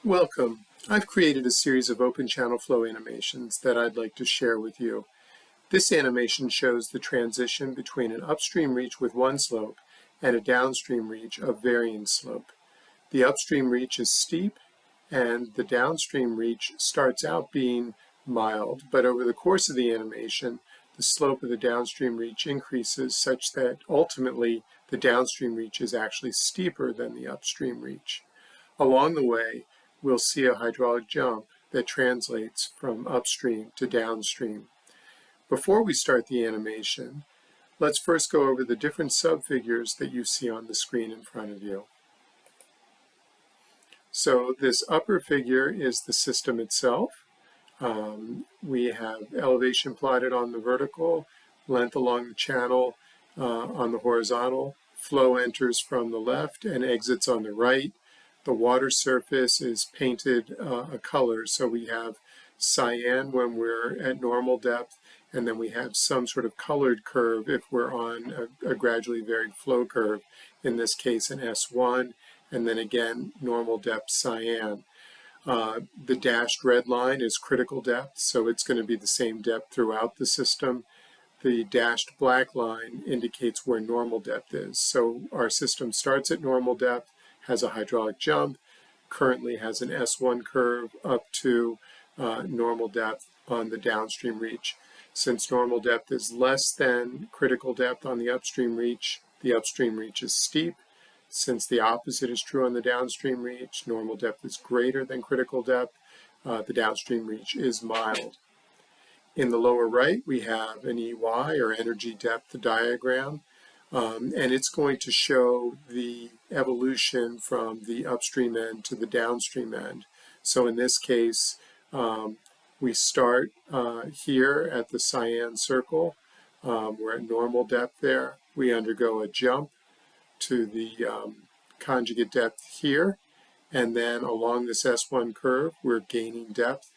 Welcome. I've created a series of open channel flow animations that I'd like to share with you. This animation shows the transition between an upstream reach with one slope and a downstream reach of varying slope. The upstream reach is steep and the downstream reach starts out being mild, but over the course of the animation, the slope of the downstream reach increases such that ultimately the downstream reach is actually steeper than the upstream reach. Along the way, we'll see a hydraulic jump that translates from upstream to downstream. Before we start the animation, let's first go over the different subfigures that you see on the screen in front of you. So this upper figure is the system itself. We have elevation plotted on the vertical, length along the channel on the horizontal, flow enters from the left and exits on the right. The water surface is painted a color, so we have cyan when we're at normal depth, and then we have some sort of colored curve if we're on a gradually varied flow curve, in this case an S1, and then again normal depth cyan. The dashed red line is critical depth, so it's going to be the same depth throughout the system. The dashed black line indicates where normal depth is. So our system starts at normal depth, has a hydraulic jump, currently has an S1 curve up to normal depth on the downstream reach. Since normal depth is less than critical depth on the upstream reach is steep. Since the opposite is true on the downstream reach, normal depth is greater than critical depth, the downstream reach is mild. In the lower right, we have an EY, or energy depth diagram, and it's going to show the evolution from the upstream end to the downstream end. So in this case, we start here at the cyan circle. We're at normal depth there. We undergo a jump to the conjugate depth here, and then along this S1 curve, we're gaining depth,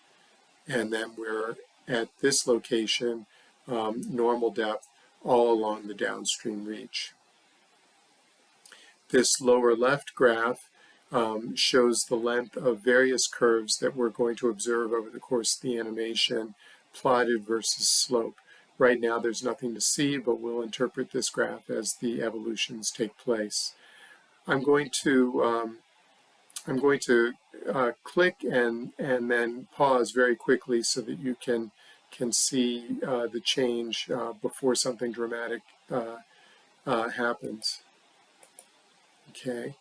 and then we're at this location, normal depth, all along the downstream reach. This lower left graph shows the length of various curves that we're going to observe over the course of the animation, plotted versus slope. Right now there's nothing to see, but we'll interpret this graph as the evolutions take place. I'm going to click and then pause very quickly so that you can see the change before something dramatic happens. Okay.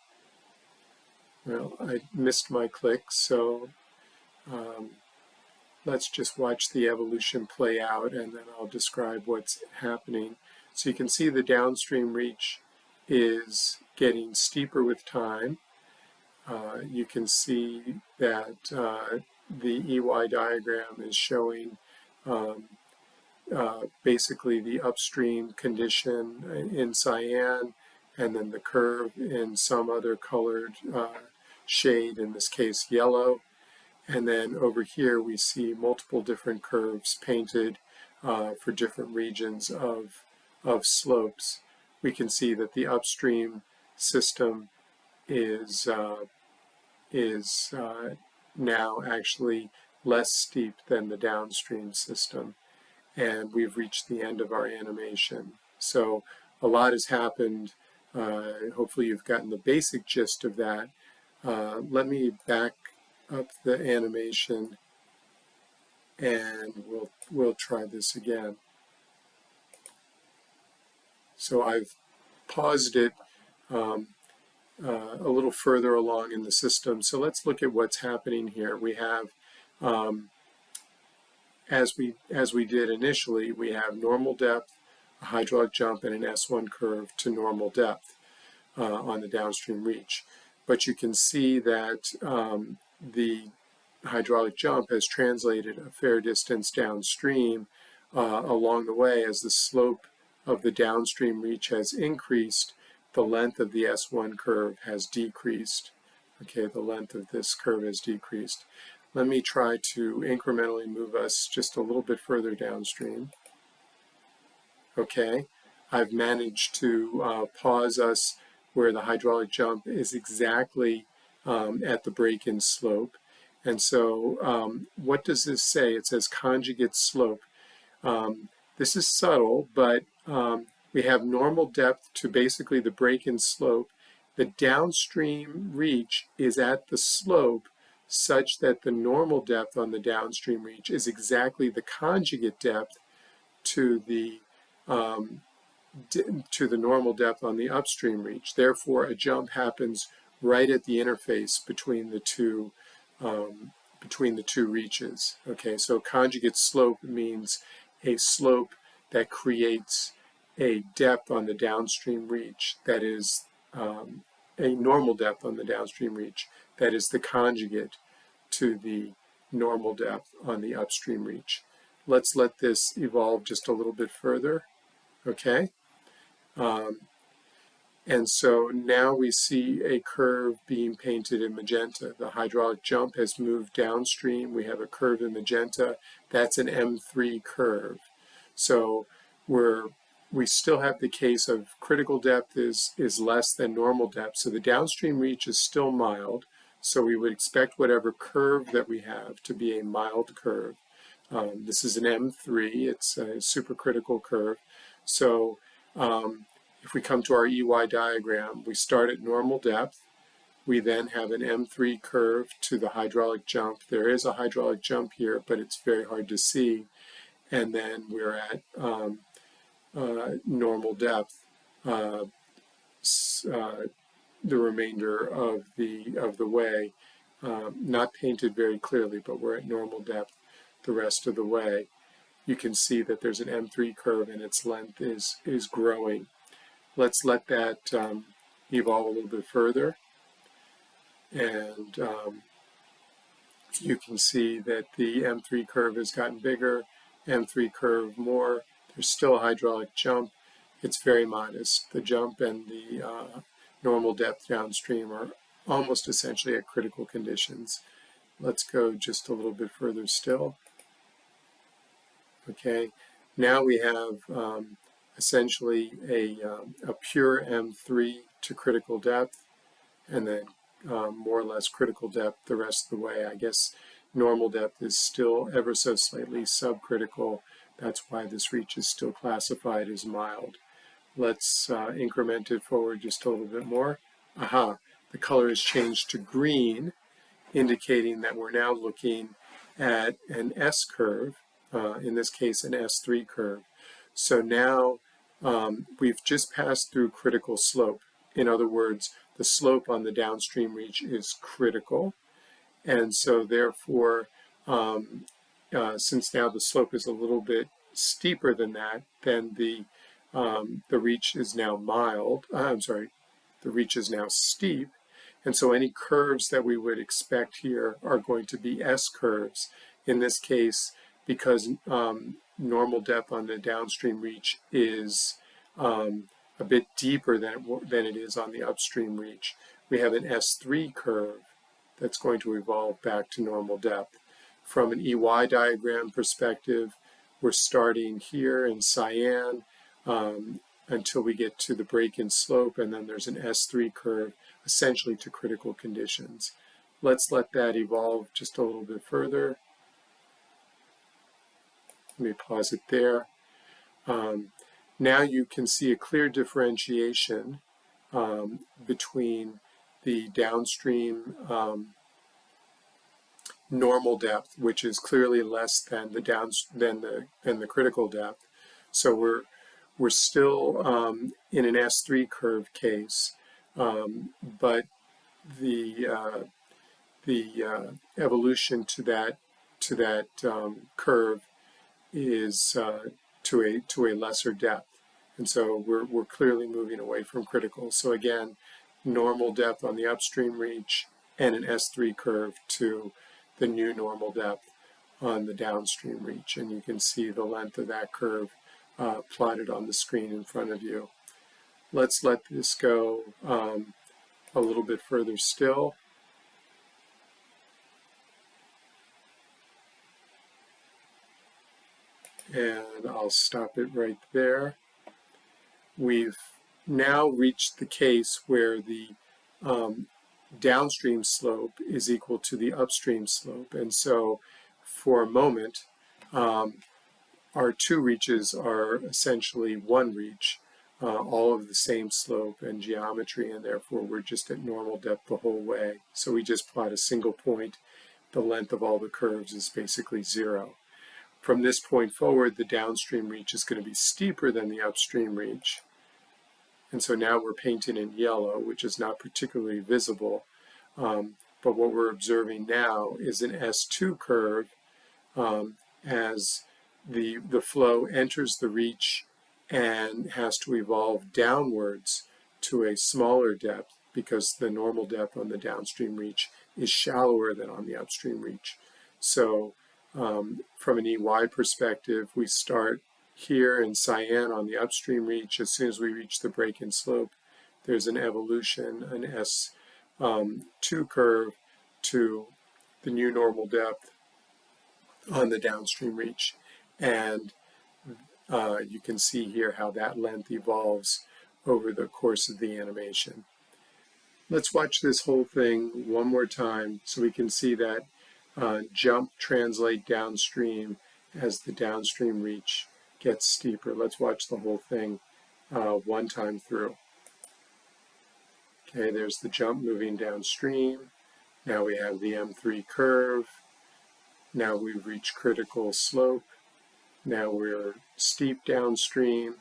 Well, I missed my click, so let's just watch the evolution play out, and then I'll describe what's happening. So you can see the downstream reach is getting steeper with time. You can see that the EY diagram is showing basically the upstream condition in cyan, and then the curve in some other colored shade, in this case yellow. And then over here we see multiple different curves painted for different regions of slopes. We can see that the upstream system is now actually less steep than the downstream system, and we've reached the end of our animation. So a lot has happened. Hopefully you've gotten the basic gist of that. Let me back up the animation and we'll try this again. So I've paused it a little further along in the system. So let's look at what's happening here. We have, as we did initially, we have normal depth, a hydraulic jump, and an S1 curve to normal depth on the downstream reach. But you can see that the hydraulic jump has translated a fair distance downstream along the way. As the slope of the downstream reach has increased, the length of the S1 curve has decreased. Okay, the length of this curve has decreased. Let me try to incrementally move us just a little bit further downstream. Okay, I've managed to pause us where the hydraulic jump is exactly at the break-in slope. And so what does this say? It says conjugate slope. This is subtle, but we have normal depth to basically the break-in slope. The downstream reach is at the slope such that the normal depth on the downstream reach is exactly the conjugate depth to the normal depth on the upstream reach. Therefore, a jump happens right at the interface between the two reaches. Okay, so conjugate slope means a slope that creates a depth on the downstream reach that is a normal depth on the downstream reach that is the conjugate to the normal depth on the upstream reach. Let's let this evolve just a little bit further. Okay. And so now we see a curve being painted in magenta. The hydraulic jump has moved downstream. We have a curve in magenta. That's an M3 curve. So we still have the case of critical depth is less than normal depth. So the downstream reach is still mild. So we would expect whatever curve that we have to be a mild curve. This is an M3. It's a supercritical curve. So if we come to our EY diagram, we start at normal depth. We then have an M3 curve to the hydraulic jump. There is a hydraulic jump here, but it's very hard to see. And then we're at normal depth the remainder of the way. Not painted very clearly, but we're at normal depth the rest of the way. You can see that there's an M3 curve and its length is growing. Let's let that evolve a little bit further. And you can see that the M3 curve has gotten bigger, M3 curve more. There's still a hydraulic jump. It's very modest. The jump and the normal depth downstream are almost essentially at critical conditions. Let's go just a little bit further still. Okay, now we have essentially a pure M3 to critical depth, and then more or less critical depth the rest of the way. I guess normal depth is still ever so slightly subcritical. That's why this reach is still classified as mild. Let's increment it forward just a little bit more. Aha, the color has changed to green, indicating that we're now looking at an S curve, in this case an S3 curve. So now we've just passed through critical slope. In other words, the slope on the downstream reach is critical, and so therefore since now the slope is a little bit steeper than that, then the reach is now mild. The reach is now steep, and so any curves that we would expect here are going to be S curves. In this case, because normal depth on the downstream reach is a bit deeper than it is on the upstream reach, we have an S3 curve that's going to evolve back to normal depth. From an EY diagram perspective, we're starting here in cyan until we get to the break-in slope, and then there's an S3 curve essentially to critical conditions. Let's let that evolve just a little bit further. Let me pause it there. Now you can see a clear differentiation between the downstream normal depth, which is clearly less than the critical depth. So we're still in an S3 curve case, but the evolution to that curve is to a lesser depth, and so we're clearly moving away from critical. So again, normal depth on the upstream reach and an S3 curve to the new normal depth on the downstream reach, and you can see the length of that curve plotted on the screen in front of you. Let's let this go a little bit further still. And I'll stop it right there. We've now reached the case where the downstream slope is equal to the upstream slope. And so for a moment, our two reaches are essentially one reach, all of the same slope and geometry, and therefore we're just at normal depth the whole way. So we just plot a single point. The length of all the curves is basically 0. From this point forward, the downstream reach is going to be steeper than the upstream reach. And so now we're painting in yellow, which is not particularly visible. But what we're observing now is an S2 curve as the flow enters the reach and has to evolve downwards to a smaller depth because the normal depth on the downstream reach is shallower than on the upstream reach. So from an EY perspective, we start here in cyan on the upstream reach. As soon as we reach the break-in slope, there's an evolution, an S2 curve to the new normal depth on the downstream reach. And you can see here how that length evolves over the course of the animation. Let's watch this whole thing one more time so we can see that jump translate downstream as the downstream reach gets steeper. Let's watch the whole thing one time through. Okay, there's the jump moving downstream. Now we have the M3 curve. Now we've reached critical slope. Now we're steep downstream.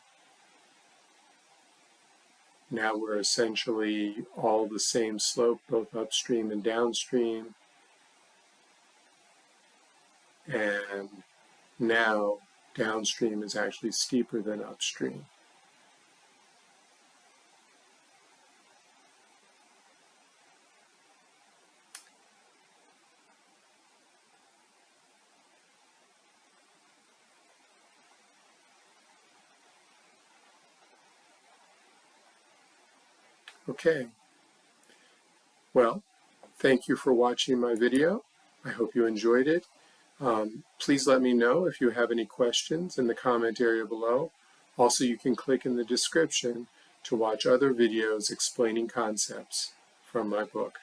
Now we're essentially all the same slope, both upstream and downstream. And now downstream is actually steeper than upstream. Okay, well, thank you for watching my video. I hope you enjoyed it. Please let me know if you have any questions in the comment area below. Also, you can click in the description to watch other videos explaining concepts from my book.